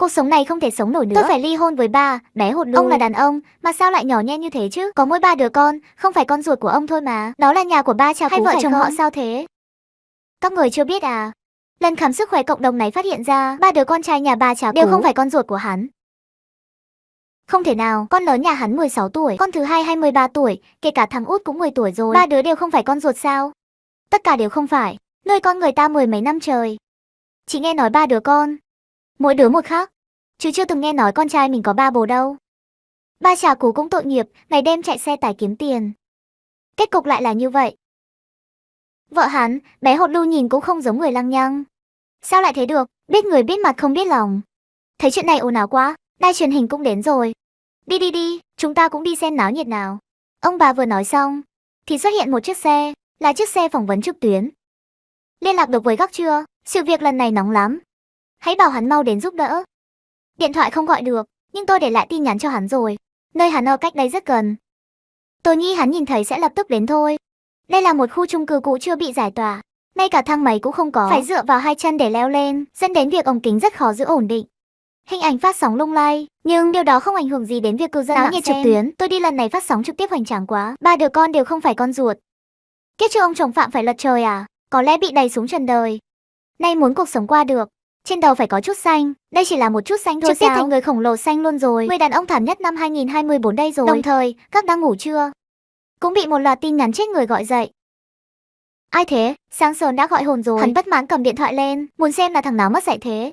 Cuộc sống này không thể sống nổi nữa. Tôi phải ly hôn với ba, bé hột lù. Ông là đàn ông, mà sao lại nhỏ nhen như thế chứ? Có mỗi 3 đứa con, không phải con ruột của ông thôi mà. Đó là nhà của ba Trà Cú. Hay vợ chồng họ sao thế? Các người chưa biết à? Lần khám sức khỏe cộng đồng này phát hiện ra 3 đứa con trai nhà bà Trà Cú đều không phải con ruột của hắn. Không thể nào, con lớn nhà hắn 16 tuổi, con thứ hai 23 tuổi, kể cả thằng út cũng 10 tuổi rồi. 3 đứa đều không phải con ruột sao? Tất cả đều không phải. Nuôi con người ta 10 mấy năm trời. Chỉ nghe nói 3 đứa con, mỗi đứa một khác, chứ chưa từng nghe nói con trai mình có 3 bồ đâu. Ba Trà Cú cũng tội nghiệp, ngày đêm chạy xe tải kiếm tiền. Kết cục lại là như vậy. Vợ hắn, bé hột lu nhìn cũng không giống người lăng nhăng. Sao lại thế được, biết người biết mặt không biết lòng. Thấy chuyện này ồn ào quá, đài truyền hình cũng đến rồi. Đi đi đi, chúng ta cũng đi xem náo nhiệt nào. Ông bà vừa nói xong, thì xuất hiện một chiếc xe, là chiếc xe phỏng vấn trực tuyến. Liên lạc được với Gắc chưa? Sự việc lần này nóng lắm. Hãy bảo hắn mau đến giúp đỡ. Điện thoại không gọi được, nhưng tôi để lại tin nhắn cho hắn rồi. Nơi hắn ở cách đây rất gần. Tôi nghĩ hắn nhìn thấy sẽ lập tức đến thôi. Đây là một khu chung cư cũ chưa bị giải tỏa. Ngay cả thang máy cũng không có. Phải dựa vào 2 chân để leo lên, dẫn đến việc ống kính rất khó giữ ổn định. Hình ảnh phát sóng lung lay, nhưng điều đó không ảnh hưởng gì đến việc cư dân mạng trực tuyến. Tôi đi lần này phát sóng trực tiếp hoành tráng quá. 3 đứa con đều không phải con ruột. Kiếp trước ông chồng Phạm phải lật trời à? Có lẽ bị đày xuống trần đời. Nay muốn cuộc sống qua được, trên đầu phải có chút xanh. Đây chỉ là một chút xanh thôi. Trực tiếp thành người khổng lồ xanh luôn rồi. Người đàn ông thảm nhất năm 2024 đây rồi. Đồng thời, các đang ngủ chưa? Cũng bị một loạt tin nhắn chết người gọi dậy. Ai thế? Sáng sớm đã gọi hồn rồi. Hắn bất mãn cầm điện thoại lên, muốn xem là thằng nào mất dạy thế.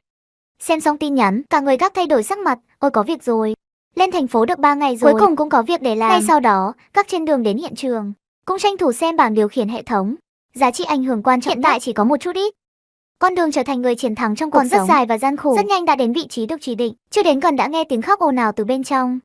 Xem xong tin nhắn, cả người Gắc thay đổi sắc mặt. Ôi có việc rồi. Lên thành phố được 3 ngày rồi. Cuối cùng cũng có việc để làm. Ngay sau đó, Gắc trên đường đến hiện trường, cũng tranh thủ xem bảng điều khiển hệ thống. Giá trị ảnh hưởng quan trọng hiện tại chỉ có một chút ít. Con đường trở thành người chiến thắng trong cuộc sống rất dài và gian khổ. Rất nhanh đã đến vị trí được chỉ định, chưa đến gần đã nghe tiếng khóc ồn ào từ bên trong.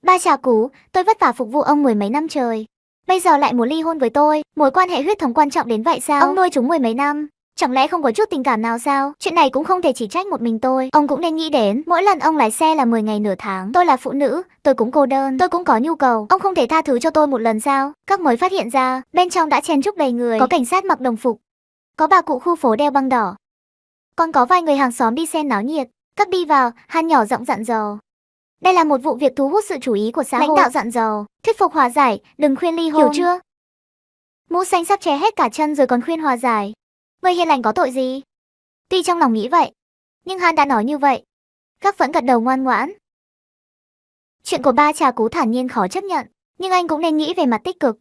Ba Trà Cú, tôi vất vả phục vụ ông 10 mấy năm trời. Bây giờ lại muốn ly hôn với tôi, mối quan hệ huyết thống quan trọng đến vậy sao? Ông nuôi chúng 10 mấy năm, chẳng lẽ không có chút tình cảm nào sao? Chuyện này cũng không thể chỉ trách một mình tôi. Ông cũng nên nghĩ đến, mỗi lần ông lái xe là 10 ngày nửa tháng. Tôi là phụ nữ, tôi cũng cô đơn, tôi cũng có nhu cầu. Ông không thể tha thứ cho tôi một lần sao? Các mới phát hiện ra, bên trong đã chen chúc đầy người. Có cảnh sát mặc đồng phục, có bà cụ khu phố đeo băng đỏ, còn có vài người hàng xóm đi xem náo nhiệt. Các đi vào, Han nhỏ giọng dặn dò. Đây là một vụ việc thu hút sự chú ý của xã hội. Lãnh đạo dặn dò, thuyết phục hòa giải, đừng khuyên ly hôn. Hiểu chưa? Mũ xanh sắp che hết cả chân rồi còn khuyên hòa giải. Người hiền lành có tội gì? Tuy trong lòng nghĩ vậy, nhưng Han đã nói như vậy. Gắc vẫn gật đầu ngoan ngoãn. Chuyện của ba Trà Cú thản nhiên khó chấp nhận, nhưng anh cũng nên nghĩ về mặt tích cực.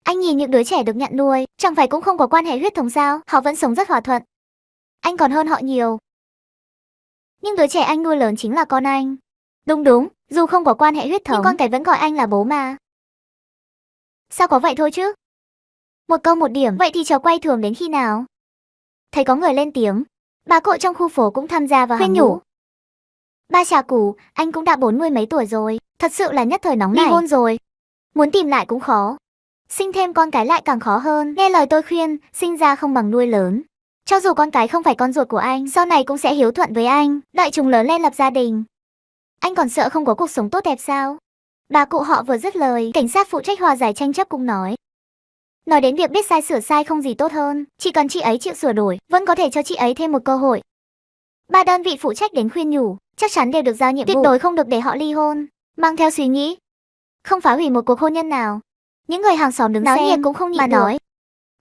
Anh nhìn những đứa trẻ được nhận nuôi, chẳng phải cũng không có quan hệ huyết thống sao? Họ vẫn sống rất hòa thuận. Anh còn hơn họ nhiều. Nhưng đứa trẻ anh nuôi lớn chính là con anh. Đúng, dù không có quan hệ huyết thống, nhưng con cái vẫn gọi anh là bố mà. Sao có vậy thôi chứ? Một câu một điểm, vậy thì trò quay thường đến khi nào? Thấy có người lên tiếng, bà cội trong khu phố cũng tham gia vào khuyên nhủ. Ba Trà Cú, anh cũng đã 40 mấy tuổi rồi, thật sự là nhất thời nóng này. Ly hôn rồi, muốn tìm lại cũng khó. Sinh thêm con cái lại càng khó hơn. Nghe lời tôi khuyên, sinh ra không bằng nuôi lớn. Cho dù con cái không phải con ruột của anh, sau này cũng sẽ hiếu thuận với anh, đợi chúng lớn lên lập gia đình. Anh còn sợ không có cuộc sống tốt đẹp sao? Bà cụ họ vừa dứt lời, cảnh sát phụ trách hòa giải tranh chấp cũng nói. Nói đến việc biết sai sửa sai không gì tốt hơn, chỉ cần chị ấy chịu sửa đổi, vẫn có thể cho chị ấy thêm một cơ hội. 3 đơn vị phụ trách đến khuyên nhủ, chắc chắn đều được giao nhiệm vụ, tuyệt đối không được để họ ly hôn, mang theo suy nghĩ không phá hủy một cuộc hôn nhân nào. Những người hàng xóm đứng náo nhiệt cũng không nhịn mà được. Nói,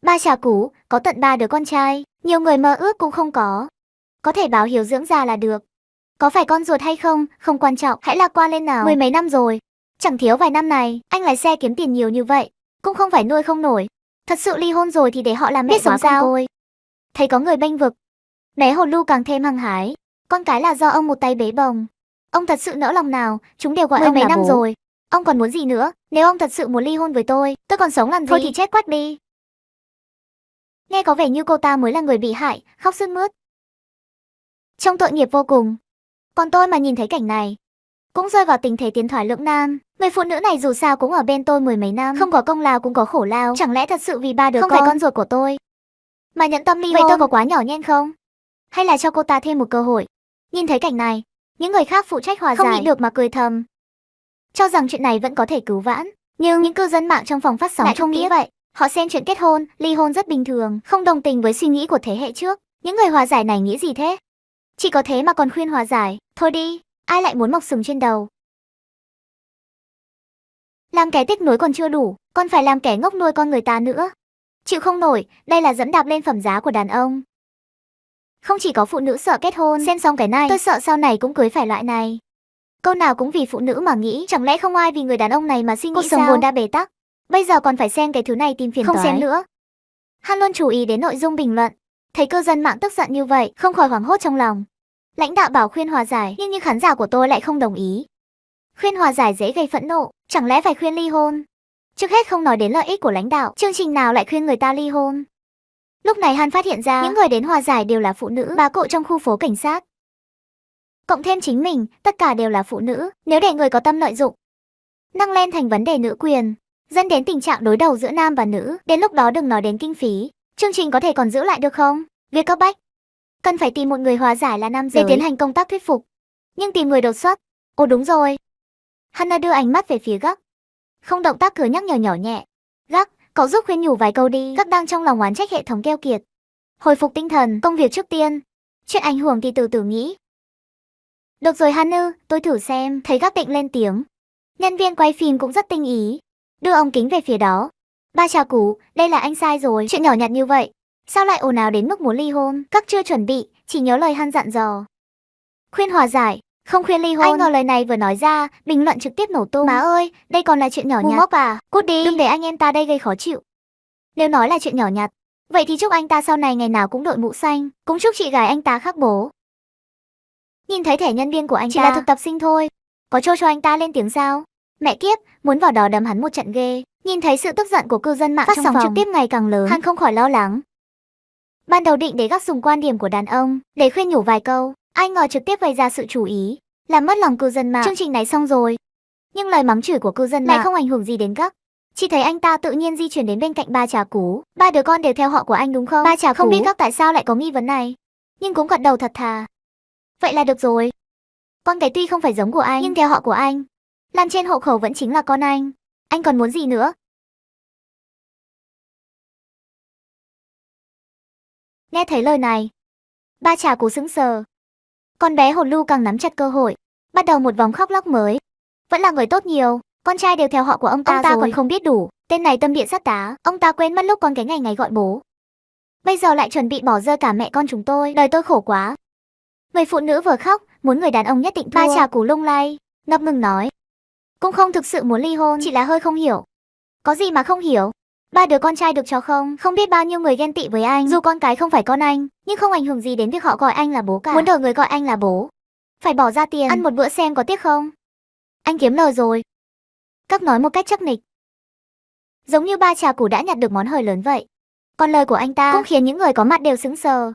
ba Trà Cú có tận 3 đứa con trai, nhiều người mơ ước cũng không có thể báo hiếu dưỡng già là được. Có phải con ruột hay không, không quan trọng, hãy lạc quan lên nào. 10 mấy năm rồi, chẳng thiếu vài năm này, anh lái xe kiếm tiền nhiều như vậy, cũng không phải nuôi không nổi. Thật sự ly hôn rồi thì để họ làm mẹ sống sao? Tôi thấy có người bênh vực, bé hồn lu càng thêm hăng hái. Con cái là do ông một tay bế bồng. Ông thật sự nỡ lòng nào, chúng đều gọi ông là bố. 10 mấy năm rồi, ông còn muốn gì nữa? Nếu ông thật sự muốn ly hôn với tôi còn sống làm gì? Thôi thì chết quách đi. Nghe có vẻ như cô ta mới là người bị hại, khóc sướt mướt, trông tội nghiệp vô cùng. Còn tôi mà nhìn thấy cảnh này, cũng rơi vào tình thế tiến thoái lưỡng nan. Người phụ nữ này dù sao cũng ở bên tôi 10 mấy năm, không có công lao cũng có khổ lao. Chẳng lẽ thật sự vì 3 đứa không phải con ruột của tôi mà nhận tâm ly hôn? Vậy tôi có quá nhỏ nhen không? Hay là cho cô ta thêm một cơ hội? Nhìn thấy cảnh này, những người khác phụ trách hòa giải không nhịn được mà cười thầm, cho rằng chuyện này vẫn có thể cứu vãn. Nhưng những cư dân mạng trong phòng phát sóng lại không nghĩ vậy. Họ xem chuyện kết hôn, ly hôn rất bình thường, không đồng tình với suy nghĩ của thế hệ trước. Những người hòa giải này nghĩ gì thế? Chỉ có thế mà còn khuyên hòa giải, thôi đi, ai lại muốn mọc sừng trên đầu. Làm kẻ tiếc nuối còn chưa đủ, còn phải làm kẻ ngốc nuôi con người ta nữa. Chịu không nổi, đây là dẫm đạp lên phẩm giá của đàn ông. Không chỉ có phụ nữ sợ kết hôn, xem xong cái này, tôi sợ sau này cũng cưới phải loại này. Câu nào cũng vì phụ nữ mà nghĩ, chẳng lẽ không ai vì người đàn ông này mà suy nghĩ sao? Cuộc sống vốn đã bế tắc, bây giờ còn phải xem cái thứ này tìm phiền toái. Không xem nữa. Han luôn chú ý đến nội dung bình luận, thấy cư dân mạng tức giận như vậy, không khỏi hoảng hốt trong lòng. Lãnh đạo bảo khuyên hòa giải, nhưng như khán giả của tôi lại không đồng ý. Khuyên hòa giải dễ gây phẫn nộ, chẳng lẽ phải khuyên ly hôn? Trước hết không nói đến lợi ích của lãnh đạo, chương trình nào lại khuyên người ta ly hôn? Lúc này Han phát hiện ra, những người đến hòa giải đều là phụ nữ, bà cụ trong khu phố cảnh sát. Cộng thêm chính mình, tất cả đều là phụ nữ, nếu để người có tâm lợi dụng, nâng lên thành vấn đề nữ quyền, dẫn đến tình trạng đối đầu giữa nam và nữ, đến lúc đó đừng nói đến kinh phí, chương trình có thể còn giữ lại được không? Việc cấp bách, cần phải tìm một người hòa giải là nam giới để tiến hành công tác thuyết phục. Nhưng tìm người đột xuất, ồ đúng rồi. Hannah đưa ánh mắt về phía Gắc, không động tác cười nhắc nhở nhỏ nhẹ. Gắc, cậu giúp khuyên nhủ vài câu đi. Gắc đang trong lòng oán trách hệ thống keo kiệt. Hồi phục tinh thần, công việc trước tiên. Chuyện ảnh hưởng thì từ từ nghĩ. Được rồi Hannah, tôi thử xem. Thấy Gắc định lên tiếng. Nhân viên quay phim cũng rất tinh ý, đưa ống kính về phía đó. Ba chà cú, đây là anh sai rồi. Chuyện nhỏ nhặt như vậy, sao lại ồn ào đến mức muốn ly hôn? Gắc chưa chuẩn bị, chỉ nhớ lời Han dặn dò. Khuyên hòa giải, không khuyên ly hôn. Anh ngờ lời này vừa nói ra, bình luận trực tiếp nổ tung. Má ơi, đây còn là chuyện nhỏ nhặt. Ngu ngốc à, cút đi, đừng để anh em ta đây gây khó chịu. Nếu nói là chuyện nhỏ nhặt, vậy thì chúc anh ta sau này ngày nào cũng đội mũ xanh, cũng chúc chị gái anh ta khác bố. Nhìn thấy thẻ nhân viên của anh ta, chỉ là thực tập sinh thôi, có cho anh ta lên tiếng sao? Mẹ kiếp, muốn vào đó đấm hắn một trận ghê. Nhìn thấy sự tức giận của cư dân mạng phát sóng trực tiếp ngày càng lớn, Han không khỏi lo lắng. Ban đầu định để Gắc dùng quan điểm của đàn ông để khuyên nhủ vài câu, ai ngờ trực tiếp gây ra sự chú ý, làm mất lòng cư dân mạng. Chương trình này xong rồi, nhưng lời mắng chửi của cư dân mạng lại không ảnh hưởng gì đến Gắc. Chỉ thấy anh ta tự nhiên di chuyển đến bên cạnh ba trà cú. Ba đứa con đều theo họ của anh đúng không? Ba trà cú không biết Gắc tại sao lại có nghi vấn này, nhưng cũng gật đầu thật thà. Vậy là được rồi. Con cái tuy không phải giống của anh, nhưng theo họ của anh, làm trên hộ khẩu vẫn chính là con anh. Anh còn muốn gì nữa? Nghe thấy lời này, ba trà cú sững sờ. Con bé hồn lu càng nắm chặt cơ hội, bắt đầu một vòng khóc lóc mới. Vẫn là người tốt nhiều, con trai đều theo họ của ông ta rồi. Còn không biết đủ, tên này tâm địa sắt đá, ông ta quên mất lúc con cái ngày ngày gọi bố. Bây giờ lại chuẩn bị bỏ rơi cả mẹ con chúng tôi, đời tôi khổ quá. Người phụ nữ vừa khóc, muốn người đàn ông nhất định thua. Ba trà cú lung lay, ngập ngừng nói. Cũng không thực sự muốn ly hôn, chỉ là hơi không hiểu. Có gì mà không hiểu? Ba đứa con trai được cho không? Không biết bao nhiêu người ghen tị với anh. Dù con cái không phải con anh, nhưng không ảnh hưởng gì đến việc họ gọi anh là bố cả. Muốn đợi người gọi anh là bố, phải bỏ ra tiền ăn một bữa xem có tiếc không? Anh kiếm lời rồi. Các nói một cách chắc nịch, giống như ba trà cú đã nhặt được món hời lớn vậy. Còn lời của anh ta cũng khiến những người có mặt đều sững sờ.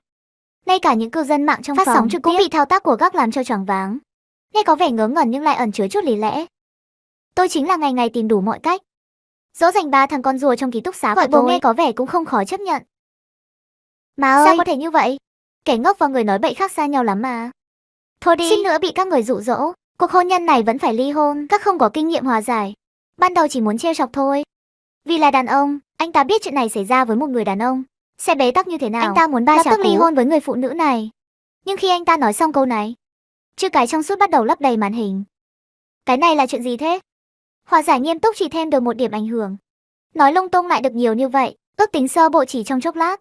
Ngay cả những cư dân mạng trong phát sóng trực tiếp cũng bị thao tác của Gắc làm cho choáng váng. Nghe có vẻ ngớ ngẩn nhưng lại ẩn chứa chút lý lẽ. Tôi chính là ngày ngày tìm đủ mọi cách dỗ dành ba thằng con rùa trong ký túc xá của tôi. Nghe có vẻ cũng không khó chấp nhận. Má ơi, sao có thể như vậy? Kẻ ngốc và người nói bậy khác xa nhau lắm mà. Thôi đi, xin nữa bị các người dụ dỗ. Cuộc hôn nhân này vẫn phải ly hôn. Các không có kinh nghiệm hòa giải, ban đầu chỉ muốn trêu chọc thôi. Vì là đàn ông, anh ta biết chuyện này xảy ra với một người đàn ông sẽ bế tắc như thế nào. Anh ta muốn ba trà cú ly hôn với người phụ nữ này. Nhưng khi anh ta nói xong câu này, chữ cái trong suốt bắt đầu lấp đầy màn hình. Cái này là chuyện gì thế? Hòa giải nghiêm túc chỉ thêm được một điểm ảnh hưởng. Nói lung tung lại được nhiều như vậy, ước tính sơ bộ chỉ trong chốc lát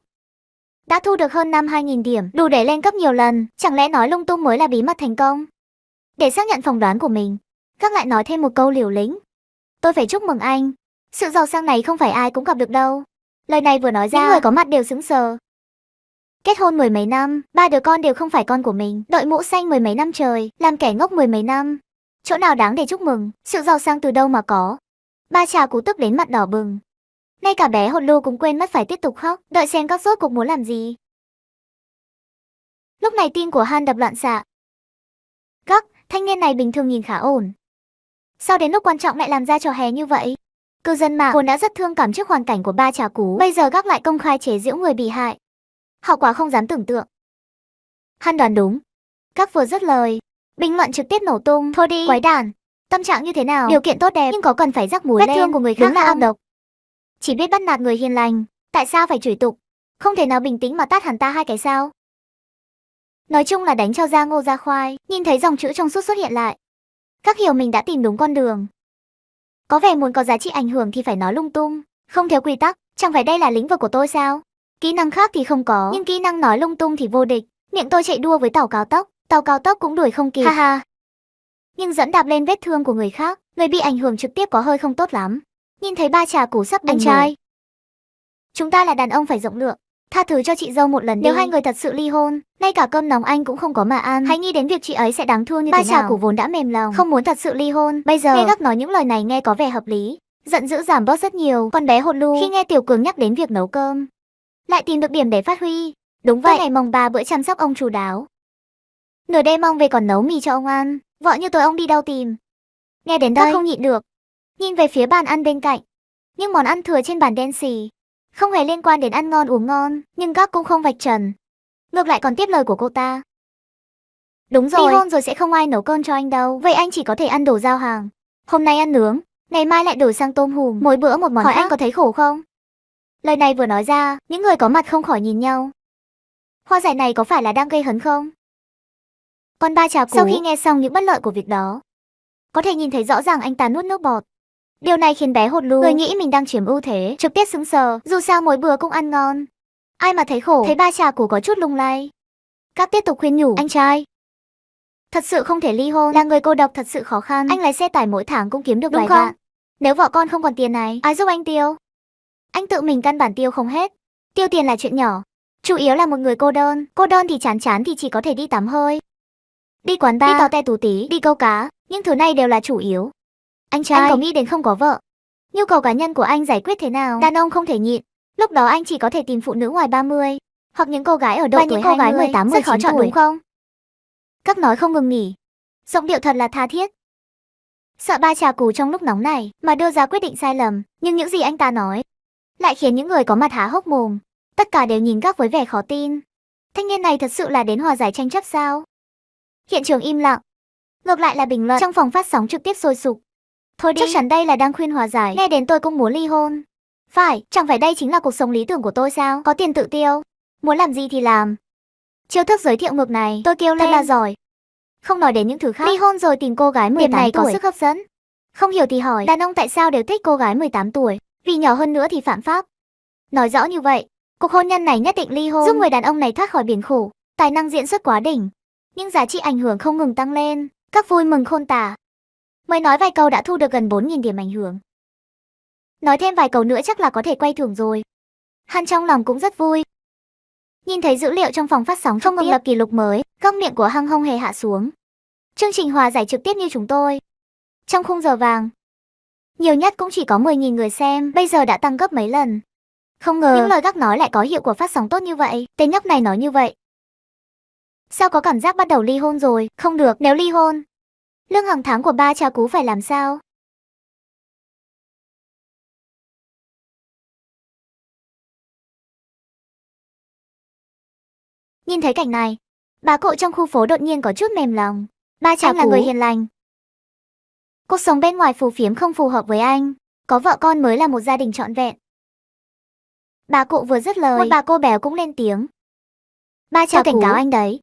đã thu được hơn 2.000 điểm, đủ để lên cấp nhiều lần. Chẳng lẽ nói lung tung mới là bí mật thành công? Để xác nhận phỏng đoán của mình, Gắc lại nói thêm một câu liều lĩnh. Tôi phải chúc mừng anh, sự giàu sang này không phải ai cũng gặp được đâu. Lời này vừa nói ra, những người có mặt đều sững sờ. Kết hôn mười mấy năm, ba đứa con đều không phải con của mình, đội mũ xanh mười mấy năm trời, làm kẻ ngốc mười mấy năm. Chỗ nào đáng để chúc mừng, sự giàu sang từ đâu mà có. Ba trà cú tức đến mặt đỏ bừng. Ngay cả bé hồn lu cũng quên mất phải tiếp tục khóc, đợi xem các rốt cuộc muốn làm gì. Lúc này tim của Han đập loạn xạ. Gắc, thanh niên này bình thường nhìn khá ổn, sao đến lúc quan trọng lại làm ra trò hề như vậy? Cư dân mạng vốn đã rất thương cảm trước hoàn cảnh của ba trà cú, bây giờ Gắc lại công khai chế giễu người bị hại. Họ quả không dám tưởng tượng. Han đoán đúng. Gắc vừa dứt lời, bình luận trực tiếp nổ tung. Thôi đi, quái đản. Tâm trạng như thế nào, điều kiện tốt đẹp, nhưng có cần phải rắc muối lên vết thương của người khác đúng là ác độc. Chỉ biết bắt nạt người hiền lành, tại sao phải chửi tục? Không thể nào bình tĩnh mà tát hẳn ta hai cái sao? Nói chung là đánh cho ra ngô ra khoai. Nhìn thấy dòng chữ trong suốt xuất hiện lại, Gắc hiểu mình đã tìm đúng con đường. Có vẻ muốn có giá trị ảnh hưởng thì phải nói lung tung, không theo quy tắc, chẳng phải đây là lĩnh vực của tôi sao? Kỹ năng khác thì không có, nhưng kỹ năng nói lung tung thì vô địch. Miệng tôi chạy đua với tàu cao tốc cũng đuổi không kịp. Ha ha. Nhưng dẫn đạp lên vết thương của người khác, người bị ảnh hưởng trực tiếp có hơi không tốt lắm. Nhìn thấy ba trà củ sắp bùng nổ. Anh trai, chúng ta là đàn ông phải rộng lượng, tha thứ cho chị dâu một lần đi. Nếu hai người thật sự ly hôn, ngay cả cơm nóng anh cũng không có mà ăn. Hãy nghĩ đến việc chị ấy sẽ đáng thương như thế nào. Ba trà củ vốn đã mềm lòng, không muốn thật sự ly hôn. Bây giờ nghe Gắc nói những lời này nghe có vẻ hợp lý, giận dữ giảm bớt rất nhiều. Con bé hột lu khi nghe Tiểu Cường nhắc đến việc nấu cơm, lại tìm được điểm để phát huy. Đúng vậy, ngày mồng 3 bữa chăm sóc ông chu đáo. Nửa đêm ông về còn nấu mì cho ông ăn. Vợ như tôi ông đi đâu tìm. Nghe đến đây không nhịn được, nhìn về phía bàn ăn bên cạnh. Nhưng món ăn thừa trên bàn đen xì, không hề liên quan đến ăn ngon uống ngon. Nhưng Gắc cũng không vạch trần, ngược lại còn tiếp lời của cô ta. Đúng rồi, ly hôn rồi sẽ không ai nấu cơm cho anh đâu. Vậy anh chỉ có thể ăn đồ giao hàng. Hôm nay ăn nướng, ngày mai lại đổi sang tôm hùm, mỗi bữa một món khác. Hỏi anh có thấy khổ không? Lời này vừa nói ra, những người có mặt không khỏi nhìn nhau. Hoa giải này có phải là đang gây hấn không? Còn ba trà cú sau khi nghe xong những bất lợi của việc đó, có thể nhìn thấy rõ ràng anh ta nuốt nước bọt. Điều này khiến bé hột lu, người nghĩ mình đang chiếm ưu thế, trực tiếp sững sờ. Dù sao mỗi bữa cũng ăn ngon, ai mà thấy khổ. Thấy ba trà cú có chút lung lay, Các tiếp tục khuyên nhủ. Anh trai, thật sự không thể ly hôn, là người cô độc thật sự khó khăn. Anh lái xe tải mỗi tháng cũng kiếm được vài vạn. Nếu vợ con không còn tiền này, ai giúp anh tiêu? Anh tự mình căn bản tiêu không hết. Tiêu tiền là chuyện nhỏ, chủ yếu là một người cô đơn. Cô đơn thì chán thì chỉ có thể đi tắm hơi, đi quán bar, đi tò te tú tí, đi câu cá. Nhưng thứ này đều là chủ yếu. Anh trai, anh có nghĩ đến không có vợ, nhu cầu cá nhân của anh giải quyết thế nào? Đàn ông không thể nhịn. Lúc đó anh chỉ có thể tìm phụ nữ ngoài 30, hoặc những cô gái ở độ tuổi 20, 18, 19 khó chọn tuổi, đúng không? Các nói không ngừng nghỉ, giọng điệu thật là tha thiết. Sợ ba trà cú trong lúc nóng này mà đưa ra quyết định sai lầm, nhưng những gì anh ta nói lại khiến những người có mặt há hốc mồm. Tất cả đều nhìn Gắc với vẻ khó tin. Thanh niên này thật sự là đến hòa giải tranh chấp sao? Hiện trường im lặng, ngược lại là bình luận trong phòng phát sóng trực tiếp sôi sục. Thôi đi, chắc chắn đây là đang khuyên hòa giải. Nghe đến tôi cũng muốn ly hôn. Phải, chẳng phải đây chính là cuộc sống lý tưởng của tôi sao? Có tiền tự tiêu, muốn làm gì thì làm. Chiêu thức giới thiệu ngược này, tôi kêu lên thật là giỏi. Không nói đến những thứ khác, ly hôn rồi tìm cô gái 18 này tuổi có sức hấp dẫn. Không hiểu thì hỏi, đàn ông tại sao đều thích cô gái 18 tuổi? Vì nhỏ hơn nữa thì phạm pháp. Nói rõ như vậy, cuộc hôn nhân này nhất định ly hôn, giúp người đàn ông này thoát khỏi biển khổ. Tài năng diễn xuất quá đỉnh, nhưng giá trị ảnh hưởng không ngừng tăng lên. Các vui mừng khôn tả. Mới nói vài câu đã thu được gần 4.000 điểm ảnh hưởng. Nói thêm vài câu nữa chắc là có thể quay thưởng rồi. Hắn trong lòng cũng rất vui. Nhìn thấy dữ liệu trong phòng phát sóng không ngừng lập kỷ lục mới, góc miệng của Hăng không hề hạ xuống. Chương trình hòa giải trực tiếp như chúng tôi, trong khung giờ vàng, nhiều nhất cũng chỉ có 10.000 người xem, bây giờ đã tăng gấp mấy lần. Không ngờ những lời Gắc nói lại có hiệu quả phát sóng tốt như vậy. Tên nhóc này nói như vậy, sao có cảm giác bắt đầu ly hôn rồi? Không được, nếu ly hôn, lương hàng tháng của ba trà cú phải làm sao? Nhìn thấy cảnh này, bà cụ trong khu phố đột nhiên có chút mềm lòng. Ba trà cú là người hiền lành, cuộc sống bên ngoài phù phiếm không phù hợp với anh. Có vợ con mới là một gia đình trọn vẹn. Bà cụ vừa dứt lời, một bà cô béo cũng lên tiếng. Ba trà cảnh cáo anh đấy,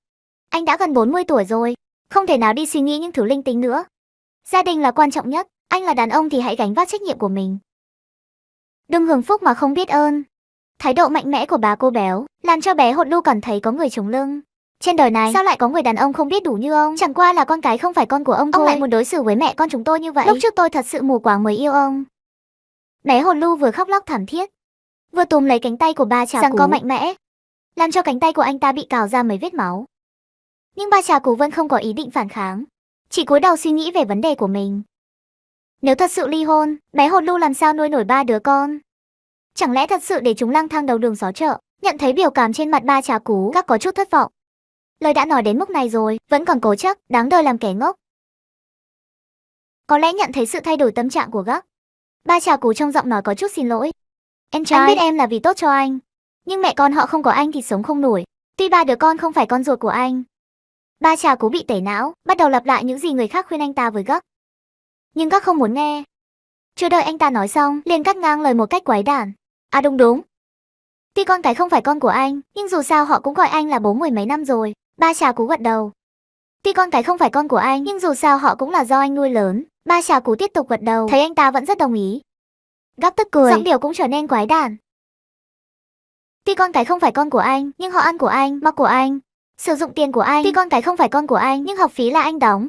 anh đã gần 40 tuổi rồi, không thể nào đi suy nghĩ những thứ linh tinh nữa. Gia đình là quan trọng nhất, anh là đàn ông thì hãy gánh vác trách nhiệm của mình. Đừng hưởng phúc mà không biết ơn. Thái độ mạnh mẽ của bà cô béo làm cho bé hột lu cảm thấy có người chống lưng. Trên đời này sao lại có người đàn ông không biết đủ như ông? Chẳng qua là con cái không phải con của ông thôi. Ông lại muốn đối xử với mẹ con chúng tôi như vậy. Lúc trước tôi thật sự mù quáng mới yêu ông. Bé hột lu vừa khóc lóc thảm thiết, vừa túm lấy cánh tay của ba trà cú, giằng co mạnh mẽ, làm cho cánh tay của anh ta bị cào ra mấy vết máu. Nhưng ba trà cú vẫn không có ý định phản kháng, chỉ cúi đầu suy nghĩ về vấn đề của mình. Nếu thật sự ly hôn, bé hột lu làm sao nuôi nổi 3 đứa con? Chẳng lẽ thật sự để chúng lang thang đầu đường xó chợ? Nhận thấy biểu cảm trên mặt ba trà cú, Gắc có chút thất vọng. Lời đã nói đến mức này rồi, vẫn còn cố chấp, đáng đời làm kẻ ngốc. Có lẽ nhận thấy sự thay đổi tâm trạng của Gắc, ba trà cú trong giọng nói có chút xin lỗi. Em trai, anh biết em là vì tốt cho anh, nhưng mẹ con họ không có anh thì sống không nổi. Tuy 3 đứa con không phải con ruột của anh. Ba trà cú bị tẩy não, bắt đầu lặp lại những gì người khác khuyên anh ta với Gắc. Nhưng Gắc không muốn nghe. Chưa đợi anh ta nói xong, liền cắt ngang lời một cách quái đản. À đúng. Tuy con cái không phải con của anh, nhưng dù sao họ cũng gọi anh là bố 10 mấy năm rồi. Ba Trà Cú gật đầu. Tuy con cái không phải con của anh, nhưng dù sao họ cũng là do anh nuôi lớn. Ba Trà Cú tiếp tục gật đầu, thấy anh ta vẫn rất đồng ý. Gắp tức cười, giọng điệu cũng trở nên quái đản. Tuy con cái không phải con của anh, nhưng họ ăn của anh, mặc của anh, sử dụng tiền của anh. Tuy con cái không phải con của anh, nhưng học phí là anh đóng.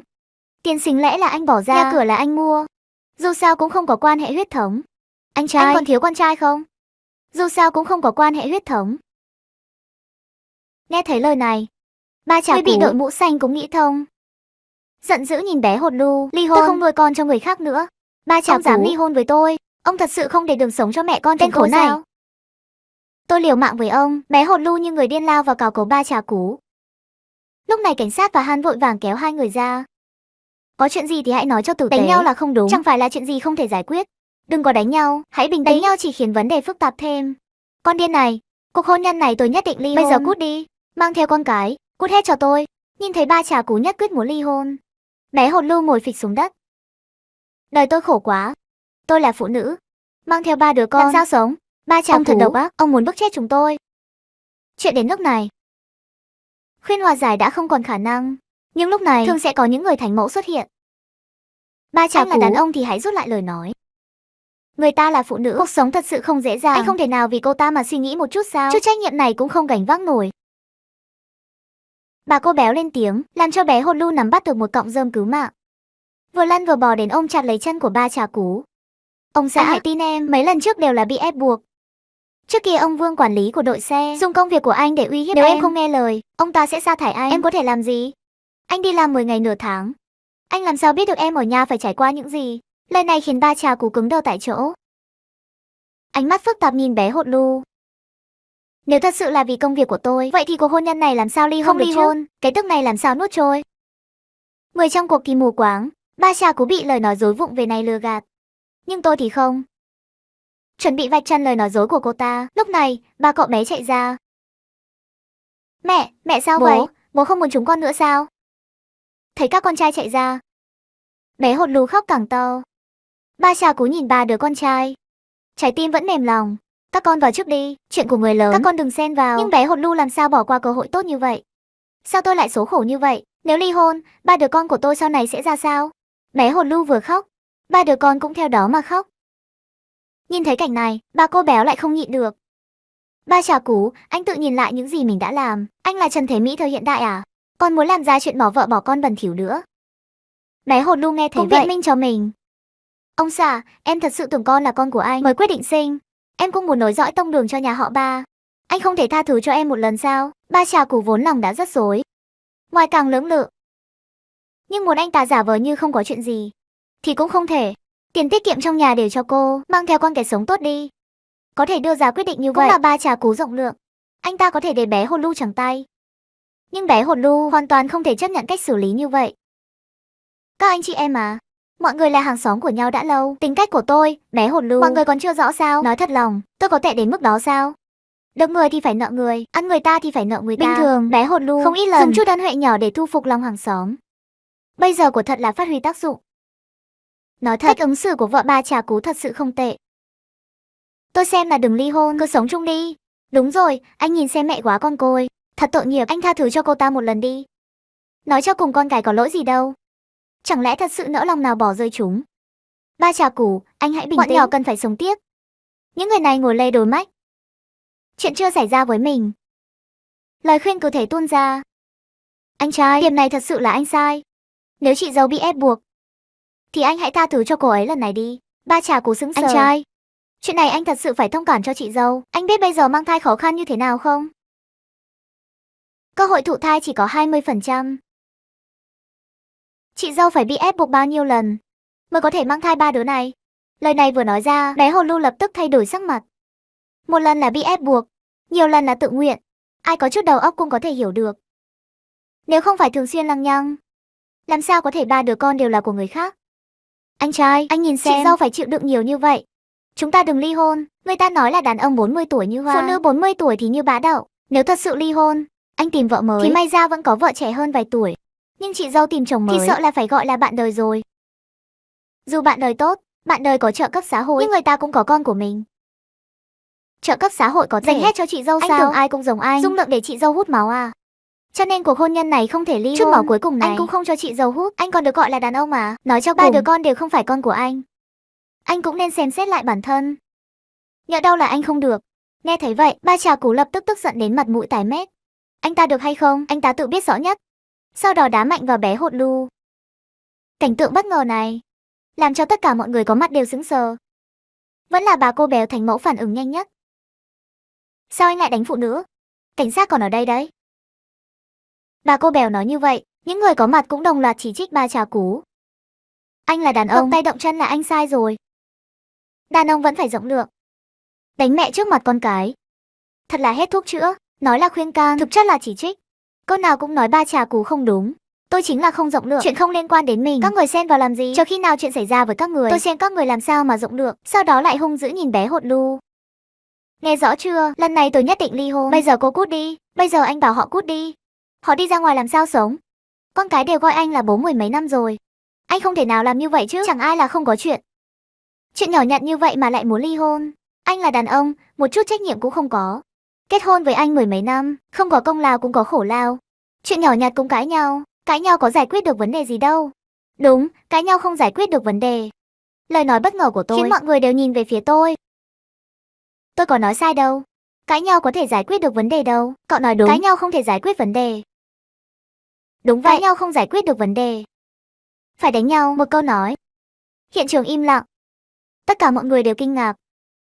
Tiền sinh lễ là anh bỏ ra, nhà cửa là anh mua. Dù sao cũng không có quan hệ huyết thống. Anh trai, anh còn thiếu con trai không? Dù sao cũng không có quan hệ huyết thống. Nghe thấy lời này, Ba Trà Cú bị đội mũ xanh cũng nghĩ thông. Giận dữ nhìn bé hột lu, ly hôn, tôi không nuôi con cho người khác nữa. Ba Trà Cú dám ly hôn với tôi, ông thật sự không để đường sống cho mẹ con tên khốn này. Tôi liều mạng với ông. Bé hột lu như người điên lao vào cào cấu Ba Trà Cú. Lúc này cảnh sát và Han vội vàng kéo hai người ra. Có chuyện gì thì hãy nói cho tử tế. Đánh nhau là không đúng, chẳng phải là chuyện gì không thể giải quyết. Đừng có đánh nhau, hãy bình tĩnh. Đánh nhau chỉ khiến vấn đề phức tạp thêm. Con điên này, cuộc hôn nhân này tôi nhất định ly hôn. Bây giờ cút đi, mang theo con cái, cút hết cho tôi. Nhìn thấy Ba Trà Cú nhất quyết muốn ly hôn, bé hột lu ngồi phịch xuống đất. Đời tôi khổ quá, tôi là phụ nữ, mang theo 3 đứa con, làm sao sống? Ba Trà Cú, ông thật độc ác, ông muốn bức chết chúng tôi. Chuyện đến nước này, khuyên hòa giải đã không còn khả năng, nhưng lúc này thường sẽ có những người thánh mẫu xuất hiện. Ba Trà Cú là đàn ông thì hãy rút lại lời nói. Người ta là phụ nữ, cuộc sống thật sự không dễ dàng. Anh không thể nào vì cô ta mà suy nghĩ một chút sao? Chút trách nhiệm này cũng không gánh vác nổi. Bà cô béo lên tiếng, làm cho bé hột lu nắm bắt được một cọng rơm cứu mạng. Vừa lăn vừa bò đến ôm chặt lấy chân của Ba Trà Cú. Ông xã, hãy tin em, mấy lần trước đều là bị ép buộc. Trước kia ông Vương quản lý của đội xe dùng công việc của anh để uy hiếp em. Nếu em không nghe lời, ông ta sẽ sa thải anh. Em có thể làm gì? Anh đi làm 10 ngày nửa tháng. Anh làm sao biết được em ở nhà phải trải qua những gì? Lời này khiến Ba Trà Cú cứng đờ tại chỗ. Ánh mắt phức tạp nhìn bé hột lu. Nếu thật sự là vì công việc của tôi, vậy thì cuộc hôn nhân này làm sao ly hôn được chứ? Cái tức này làm sao nuốt trôi? Người trong cuộc thì mù quáng. Ba Trà Cú bị lời nói dối vụng về này lừa gạt. Nhưng tôi thì không. Chuẩn bị vạch trần lời nói dối của cô ta. Lúc này, ba cậu bé chạy ra. Mẹ sao vậy? Bố không muốn chúng con nữa sao? Thấy các con trai chạy ra, bé hột lu khóc càng to. Ba Trà Cú nhìn 3 đứa con trai, trái tim vẫn mềm lòng. Các con vào trước đi, chuyện của người lớn, các con đừng xen vào. Nhưng bé hột lu làm sao bỏ qua cơ hội tốt như vậy? Sao tôi lại số khổ như vậy? Nếu ly hôn, 3 đứa con của tôi sau này sẽ ra sao? Bé hột lu vừa khóc, 3 đứa con cũng theo đó mà khóc. Nhìn thấy cảnh này, ba cô béo lại không nhịn được. Ba Trà Cú, anh tự nhìn lại những gì mình đã làm. Anh là Trần Thế Mỹ thời hiện đại à? Còn muốn làm ra chuyện bỏ vợ bỏ con bẩn thỉu nữa. Bé hột lu nghe thấy vậy, biện minh cho mình. Ông xã, em thật sự tưởng con là con của anh mới quyết định sinh. Em cũng muốn nối dõi tông đường cho nhà họ Ba. Anh không thể tha thứ cho em một lần sao? Ba Trà Cú vốn lòng đã rất rối, ngoài càng lưỡng lự. Nhưng muốn anh ta giả vờ như không có chuyện gì thì cũng không thể. Tiền tiết kiệm trong nhà đều cho cô, mang theo con cái sống tốt đi. Có thể đưa ra quyết định như vậy cũng là Ba Trà Cú rộng lượng. Anh ta có thể để bé hột lu chẳng tay. Nhưng bé hột lu hoàn toàn không thể chấp nhận cách xử lý như vậy. Các anh chị em à, mọi người là hàng xóm của nhau đã lâu. Tính cách của tôi, bé hột lu, mọi người còn chưa rõ sao? Nói thật lòng, tôi có tệ đến mức đó sao? Được người thì phải nợ người, ăn người ta thì phải nợ người ta. Bình thường, bé hột lu không ít lần dùng chút ân huệ nhỏ để thu phục lòng hàng xóm. Bây giờ của thật là phát huy tác dụng. Nói thật, cách ứng xử của vợ Ba Trà Cú thật sự không tệ. Tôi xem là đừng ly hôn, cứ sống chung đi. Đúng rồi, anh nhìn xem mẹ quá con côi. Thật tội nghiệp, anh tha thứ cho cô ta một lần đi. Nói cho cùng con cái có lỗi gì đâu. Chẳng lẽ thật sự nỡ lòng nào bỏ rơi chúng? Ba Trà Cú, anh hãy bình tĩnh. Bọn nhỏ cần phải sống tiếp. Những người này ngồi lê đồi mách. Chuyện chưa xảy ra với mình. Lời khuyên cứ thế tuôn ra. Anh trai, điểm này thật sự là anh sai. Nếu chị dâu bị ép buộc, thì anh hãy tha thứ cho cô ấy lần này đi. Ba Trà Cú sững sờ. Anh trai, chuyện này anh thật sự phải thông cảm cho chị dâu. Anh biết bây giờ mang thai khó khăn như thế nào không? Cơ hội thụ thai chỉ có 20%. Chị dâu phải bị ép buộc bao nhiêu lần mới có thể mang thai 3 đứa này? Lời này vừa nói ra, bé hột lu lập tức thay đổi sắc mặt. Một lần là bị ép buộc, nhiều lần là tự nguyện. Ai có chút đầu óc cũng có thể hiểu được. Nếu không phải thường xuyên lăng nhăng, làm sao có thể 3 đứa con đều là của người khác? Anh trai, anh nhìn xem, chị dâu phải chịu đựng nhiều như vậy. Chúng ta đừng ly hôn. Người ta nói là đàn ông 40 tuổi như hoa, phụ nữ 40 tuổi thì như bá đậu. Nếu thật sự ly hôn, anh tìm vợ mới thì may ra vẫn có vợ trẻ hơn vài tuổi. Nhưng chị dâu tìm chồng mới thì sợ là phải gọi là bạn đời rồi. Dù bạn đời tốt, bạn đời có trợ cấp xã hội, nhưng người ta cũng có con của mình. Trợ cấp xã hội có thể dành hết cho chị dâu sao? Anh tưởng ai cũng giống anh, dung lượng để chị dâu hút máu à? Cho nên cuộc hôn nhân này không thể ly hôn. Chút máu cuối cùng này anh cũng không cho chị dâu hút, anh còn được gọi là đàn ông mà. Nói cho cùng, 3 đứa con đều không phải con của anh. Anh cũng nên xem xét lại bản thân. Nhỡ đâu là anh không được. Nghe thấy vậy, ba Trà Cú lập tức tức giận đến mặt mũi tái mét. Anh ta được hay không, anh ta tự biết rõ nhất. Sau đó đá mạnh vào bé hột lu. Cảnh tượng bất ngờ này làm cho tất cả mọi người có mặt đều sững sờ. Vẫn là bà cô béo thành mẫu phản ứng nhanh nhất. Sao anh lại đánh phụ nữ? Cảnh sát còn ở đây đấy. Bà cô béo nói như vậy, những người có mặt cũng đồng loạt chỉ trích ba Trà Cú. Anh là đàn ông, động tay động chân là anh sai rồi. Đàn ông vẫn phải rộng lượng. Đánh mẹ trước mặt con cái. Thật là hết thuốc chữa, nói là khuyên can, thực chất là chỉ trích. Câu nào cũng nói ba Trà Cú không đúng. Tôi chính là không rộng lượng, chuyện không liên quan đến mình. Các người xen vào làm gì? Cho khi nào chuyện xảy ra với các người, tôi xem các người làm sao mà rộng lượng. Sau đó lại hung dữ nhìn bé hột lu. Nghe rõ chưa? Lần này tôi nhất định ly hôn. Bây giờ cô cút đi. Bây giờ anh bảo họ cút đi. Họ đi ra ngoài làm sao sống? Con cái đều gọi anh là bố 10 mấy năm rồi. Anh không thể nào làm như vậy chứ. Chẳng ai là không có chuyện. Chuyện nhỏ nhặt như vậy mà lại muốn ly hôn. Anh là đàn ông, một chút trách nhiệm cũng không có. Kết hôn với anh 10 mấy năm, không có công lao cũng có khổ lao. Chuyện nhỏ nhặt cũng cãi nhau. Cãi nhau có giải quyết được vấn đề gì đâu. Đúng, cãi nhau không giải quyết được vấn đề. Lời nói bất ngờ của tôi khiến mọi người đều nhìn về phía tôi. Tôi có nói sai đâu. Cãi nhau có thể giải quyết được vấn đề đâu. Cậu nói đúng. Cãi nhau không thể giải quyết vấn đề. Đúng vậy. Cãi nhau không giải quyết được vấn đề. Phải đánh nhau, một câu nói. Hiện trường im lặng. Tất cả mọi người đều kinh ngạc.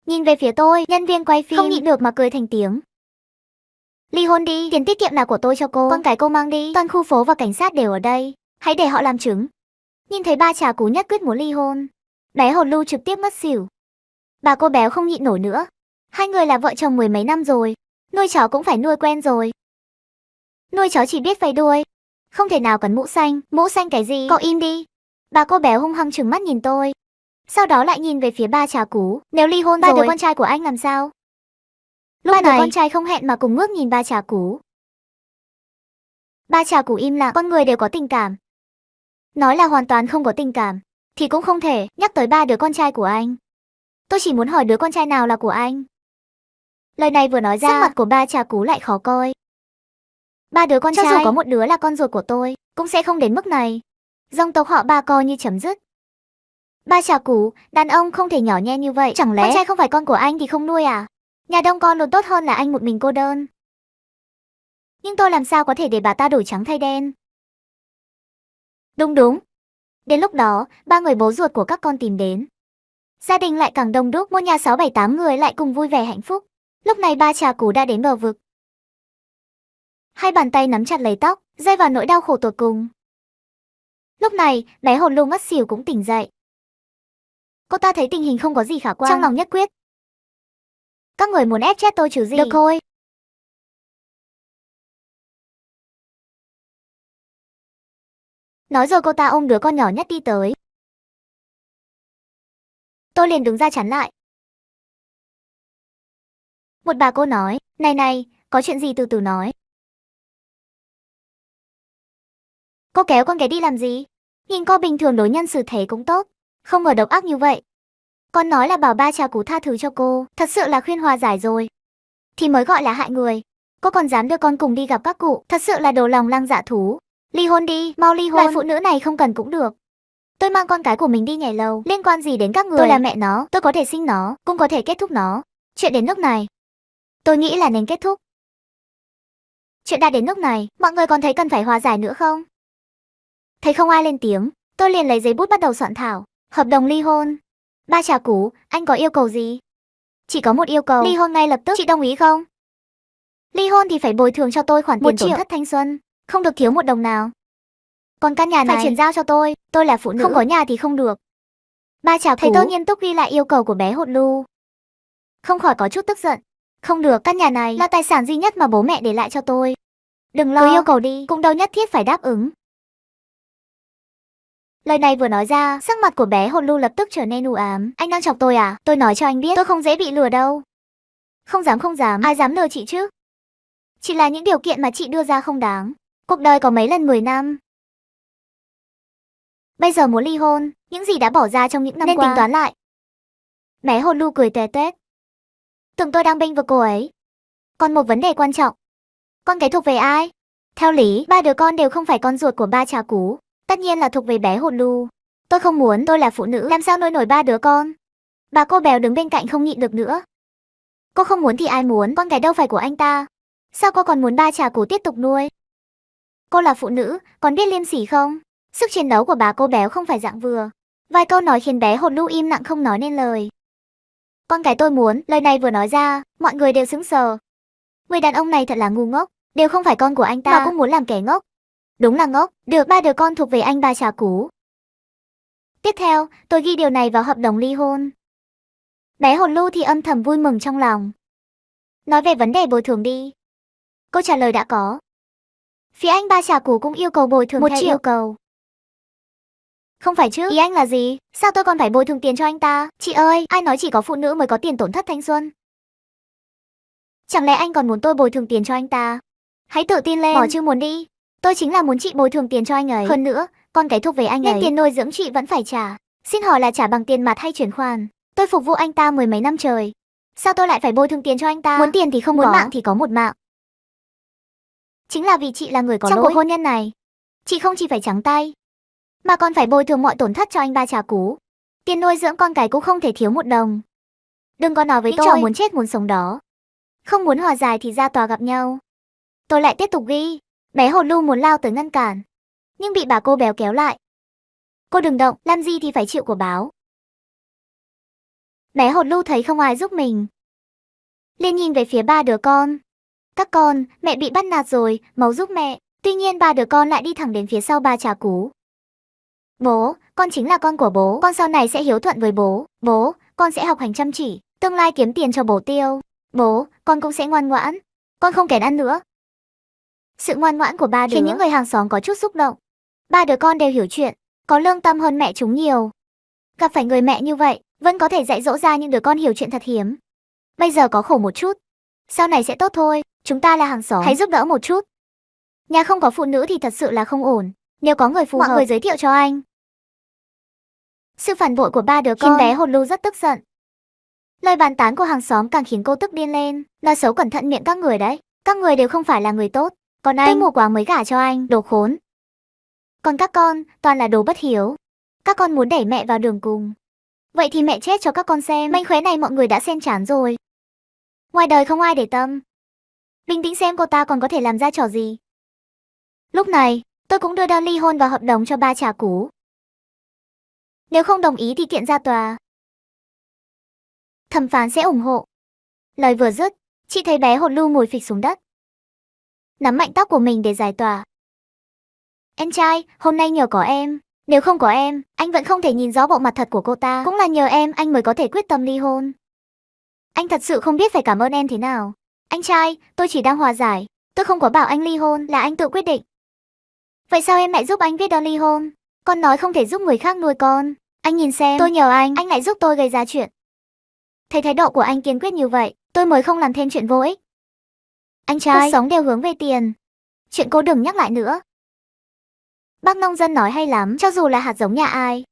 Nhìn về phía tôi, nhân viên quay phim không nhịn được mà cười thành tiếng. Ly hôn đi, tiền tiết kiệm nào của tôi cho cô. Con cái cô mang đi, toàn khu phố và cảnh sát đều ở đây. Hãy để họ làm chứng. Nhìn thấy ba Trà Cú nhất quyết muốn ly hôn. Bé hột lu trực tiếp ngất xỉu. Bà cô béo không nhịn nổi nữa. Hai người là vợ chồng 10 mấy năm rồi. Nuôi chó cũng phải nuôi quen rồi. Nuôi chó chỉ biết vầy đuôi. Không thể nào cần mũ xanh. Mũ xanh cái gì? Cậu im đi. Bà cô béo hung hăng trừng mắt nhìn tôi. Sau đó lại nhìn về phía ba Trà Cú. Nếu ly hôn rồi, ba đứa con trai của anh làm sao? Lúc ba đứa con trai không hẹn mà cùng ngước nhìn ba Trà Cú. Ba Trà Cú im lặng, con người đều có tình cảm. Nói là hoàn toàn không có tình cảm thì cũng không thể. Nhắc tới ba đứa con trai của anh, tôi chỉ muốn hỏi đứa con trai nào là của anh. Lời này vừa nói ra, sắc mặt của ba Trà Cú lại khó coi. Ba đứa con trai, cho dù có một đứa là con ruột của tôi, cũng sẽ không đến mức này. Dòng tộc họ ba coi như chấm dứt. Ba Trà Cú, đàn ông không thể nhỏ nhen như vậy. Chẳng lẽ con trai không phải con của anh thì không nuôi à? Nhà đông con luôn tốt hơn là anh một mình cô đơn. Nhưng tôi làm sao có thể để bà ta đổi trắng thay đen? Đúng đúng. Đến lúc đó, ba người bố ruột của các con tìm đến. Gia đình lại càng đông đúc, một nhà 6-7-8 người lại cùng vui vẻ hạnh phúc. Lúc này ba Trà Cú đã đến bờ vực. Hai bàn tay nắm chặt lấy tóc, rơi vào nỗi đau khổ tột cùng. Lúc này, bé hồn lu ngất xỉu cũng tỉnh dậy. Cô ta thấy tình hình không có gì khả quan, trong lòng nhất quyết. Các người muốn ép chết tôi chứ gì? Được thôi. Nói rồi cô ta ôm đứa con nhỏ nhất đi tới. Tôi liền đứng ra chắn lại. Một bà cô nói, này này, có chuyện gì từ từ nói. Cô kéo con ghé đi làm gì? Nhìn cô bình thường đối nhân xử thế cũng tốt, không ngờ độc ác như vậy. Con nói là bảo ba Trà Cú tha thứ cho cô, thật sự là khuyên hòa giải rồi. Thì mới gọi là hại người. Cô còn dám đưa con cùng đi gặp các cụ, thật sự là đồ lòng lang dạ thú. Ly hôn đi, mau ly hôn. Loại phụ nữ này không cần cũng được. Tôi mang con cái của mình đi nhảy lầu, liên quan gì đến các người? Tôi là mẹ nó, tôi có thể sinh nó, cũng có thể kết thúc nó. Chuyện đến nước này, tôi nghĩ là nên kết thúc. Chuyện đã đến nước này, mọi người còn thấy cần phải hòa giải nữa không? Thấy không ai lên tiếng, tôi liền lấy giấy bút bắt đầu soạn thảo hợp đồng ly hôn. Ba Trà Cú, anh có yêu cầu gì? Chỉ có một yêu cầu, ly hôn ngay lập tức, chị đồng ý không? Ly hôn thì phải bồi thường cho tôi khoản tiền tổn thất thanh xuân, không được thiếu một đồng nào. Còn căn nhà này phải chuyển giao cho tôi là phụ nữ, không có nhà thì không được. Ba Trà Cú thấy tôi nghiêm túc ghi lại yêu cầu của bé hột lu, không khỏi có chút tức giận. Không được, căn nhà này là tài sản duy nhất mà bố mẹ để lại cho tôi. Đừng lo, cứ yêu cầu đi, cũng đâu nhất thiết phải đáp ứng. Lời này vừa nói ra, sắc mặt của bé hột lu lập tức trở nên u ám. Anh đang chọc tôi à? Tôi nói cho anh biết, tôi không dễ bị lừa đâu. Không dám, ai dám lừa chị chứ? Chỉ là những điều kiện mà chị đưa ra không đáng. Cuộc đời có mấy lần 10 năm. Bây giờ muốn ly hôn, những gì đã bỏ ra trong những năm qua nên tính toán lại. Bé hột lu cười tè tét. Tưởng tôi đang bênh vực cô ấy. Còn một vấn đề quan trọng. Con cái thuộc về ai? Theo lý, ba đứa con đều không phải con ruột của ba Trà Cú, tất nhiên là thuộc về bé Hột Lu. Tôi không muốn, tôi là phụ nữ, làm sao nuôi nổi ba đứa con. Bà cô béo đứng bên cạnh không nhịn được nữa. Cô không muốn thì ai muốn, con cái đâu phải của anh ta. Sao cô còn muốn ba Trà Cú tiếp tục nuôi? Cô là phụ nữ, còn biết liêm sỉ không? Sức chiến đấu của bà cô béo không phải dạng vừa. Vài câu nói khiến bé Hột Lu im lặng không nói nên lời. Con cái tôi muốn, lời này vừa nói ra, mọi người đều sững sờ. Người đàn ông này thật là ngu ngốc, đều không phải con của anh ta mà cũng muốn làm kẻ ngốc. Đúng là ngốc, được ba đứa con thuộc về anh ba Trà Cú. Tiếp theo, tôi ghi điều này vào hợp đồng ly hôn. Bé Hột Lu thì âm thầm vui mừng trong lòng. Nói về vấn đề bồi thường đi. Câu trả lời đã có. Phía anh ba Trà Cú cũng yêu cầu bồi thường 1 triệu yêu cầu. Không phải chứ, ý anh là gì? Sao tôi còn phải bồi thường tiền cho anh ta? Chị ơi, ai nói chỉ có phụ nữ mới có tiền tổn thất thanh xuân? Chẳng lẽ anh còn muốn tôi bồi thường tiền cho anh ta? Hãy tự tin lên, bỏ chứ muốn đi. Tôi chính là muốn chị bồi thường tiền cho anh ấy. Hơn nữa, con cái thuộc về anh ấy, nên tiền nuôi dưỡng chị vẫn phải trả. Xin hỏi là trả bằng tiền mặt hay chuyển khoản? Tôi phục vụ anh ta 10 mấy năm trời. Sao tôi lại phải bồi thường tiền cho anh ta? Muốn tiền thì không muốn có, mạng thì có một mạng. Chính là vì chị là người có lỗi. Trong cuộc hôn nhân này, chị không chỉ phải trắng tay, mà còn phải bồi thường mọi tổn thất cho anh ba Trà Cú. Tiền nuôi dưỡng con cái cũng không thể thiếu một đồng. Đừng có nói với tôi trò muốn chết muốn sống đó. Không muốn hòa giải thì ra tòa gặp nhau. Tôi lại tiếp tục ghi. Bé Hột Lu muốn lao tới ngăn cản, nhưng bị bà cô béo kéo lại. Cô đừng động, làm gì thì phải chịu của báo. Bé Hột Lu thấy không ai giúp mình, liền nhìn về phía ba đứa con. Các con, mẹ bị bắt nạt rồi, mau giúp mẹ. Tuy nhiên ba đứa con lại đi thẳng đến phía sau ba Trà Cú. Bố, con chính là con của bố, con sau này sẽ hiếu thuận với bố. Bố, con sẽ học hành chăm chỉ, tương lai kiếm tiền cho bố tiêu. Bố, con cũng sẽ ngoan ngoãn, con không kén ăn nữa. Sự ngoan ngoãn của ba đứa khiến những người hàng xóm có chút xúc động. Ba đứa con đều hiểu chuyện, có lương tâm hơn mẹ chúng nhiều. Gặp phải người mẹ như vậy, vẫn có thể dạy dỗ ra những đứa con hiểu chuyện thật hiếm. Bây giờ có khổ một chút, sau này sẽ tốt thôi. Chúng ta là hàng xóm, hãy giúp đỡ một chút. Nhà không có phụ nữ thì thật sự là không ổn. Nếu có người phù hợp, mọi người giới thiệu cho anh. Sự phản bội của ba đứa con khiến bé Hột Lu rất tức giận. Lời bàn tán của hàng xóm càng khiến cô tức điên lên. Nói xấu cẩn thận miệng các người đấy. Các người đều không phải là người tốt. Còn anh, tôi mù quáng mới gả cho anh, đồ khốn. Còn các con, toàn là đồ bất hiếu. Các con muốn đẩy mẹ vào đường cùng. Vậy thì mẹ chết cho các con xem. Manh khóe này mọi người đã xem chán rồi. Ngoài đời không ai để tâm. Bình tĩnh xem cô ta còn có thể làm ra trò gì. Lúc này, tôi cũng đưa đơn ly hôn vào hợp đồng cho ba Trà Cú. Nếu không đồng ý thì kiện ra tòa. Thẩm phán sẽ ủng hộ. Lời vừa dứt, chị thấy bé Hột Lu ngồi phịch xuống đất, nắm mạnh tóc của mình để giải tỏa. Em trai, hôm nay nhờ có em. Nếu không có em, anh vẫn không thể nhìn rõ bộ mặt thật của cô ta. Cũng là nhờ em, anh mới có thể quyết tâm ly hôn. Anh thật sự không biết phải cảm ơn em thế nào. Anh trai, tôi chỉ đang hòa giải. Tôi không có bảo anh ly hôn, là anh tự quyết định. Vậy sao em lại giúp anh viết đơn ly hôn? Con nói không thể giúp người khác nuôi con. Anh nhìn xem, tôi nhờ anh lại giúp tôi gây ra chuyện. Thấy thái độ của anh kiên quyết như vậy, tôi mới không làm thêm chuyện vô ích. Anh trai, cuộc sống đều hướng về tiền. Chuyện cô đừng nhắc lại nữa. Bác nông dân nói hay lắm, cho dù là hạt giống nhà ai,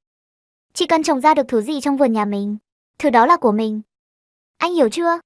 chỉ cần trồng ra được thứ gì trong vườn nhà mình, thứ đó là của mình. Anh hiểu chưa?